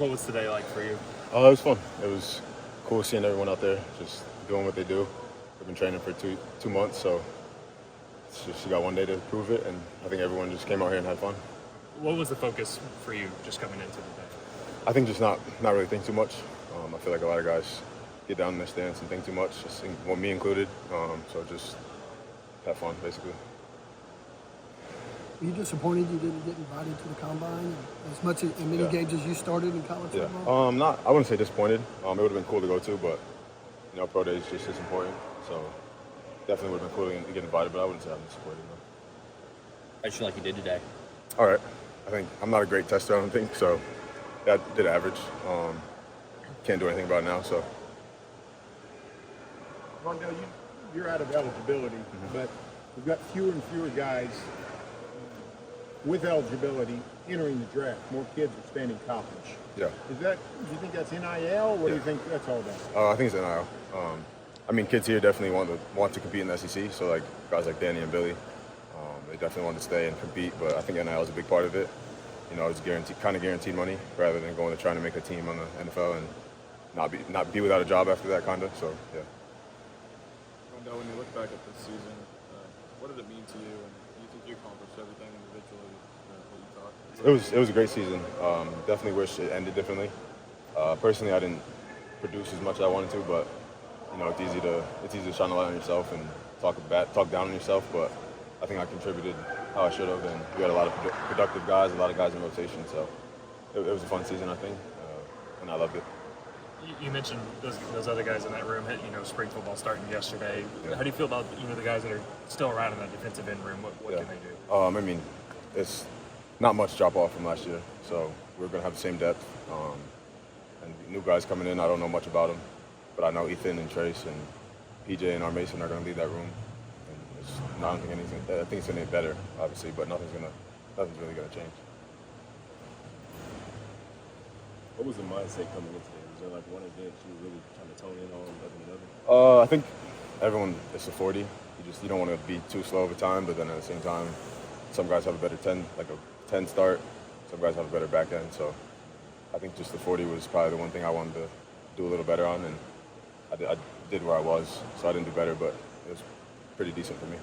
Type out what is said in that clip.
What was today like for you? Oh, it was fun. It was cool seeing everyone out there just doing what they do. We've been training for two months, so it's just you got one day to prove it, and I think everyone just came out here and had fun. What was the focus for you just coming into the day? I think just not really think too much. I feel like a lot of guys get down in their stance and think too much, well, me included. So just have fun, basically. Were you disappointed you didn't get invited to the combine as much in many games as you started in college football? I wouldn't say disappointed. It would have been cool to go to, but pro day is just as important. So definitely would have been cool to get invited, but I wouldn't say I'm disappointed. No. How'd you feel like you did today? All right. I think I'm not a great tester, I don't think, so I did average. Can't do anything about it now, so. Rondell, you're out of eligibility, but we've got fewer and fewer guys with eligibility entering the draft. More kids are staying in college. Yeah. Do you think that's NIL? What do you think that's all about? I think it's NIL. Kids here definitely want to compete in the SEC, so like guys like Danny and Billy, they definitely want to stay and compete, but I think NIL is a big part of it. It's guaranteed money rather than going to trying to make a team on the NFL and not be without a job after that, kind of. So, yeah. Rondell, when you look back at this season, what did it mean to you, and do you think you accomplished everything individually that you thought? It was a great season. Definitely wish it ended differently. Personally, I didn't produce as much as I wanted to, but it's easy to shine a light on yourself and talk down on yourself. But I think I contributed how I should have, and we had a lot of productive guys, a lot of guys in rotation. So it was a fun season, I think, and I loved it. You mentioned those other guys in that room. Spring football starting yesterday. Yeah. How do you feel about the guys that are still around in that defensive end room? What can they do? It's not much drop off from last year, so we're going to have the same depth. And new guys coming in, I don't know much about them, but I know Ethan and Trace and PJ and R. Mason are going to lead that room. And I think it's going to get better, obviously, but nothing's really going to change. What was the mindset coming into it? Was there like one event you were really trying to tone in on other than another? I think everyone, it's a 40. You don't want to be too slow over time, but then at the same time, some guys have a better 10, like a 10 start. Some guys have a better back end. So I think just the 40 was probably the one thing I wanted to do a little better on, and I did where I was, so I didn't do better, but it was pretty decent for me.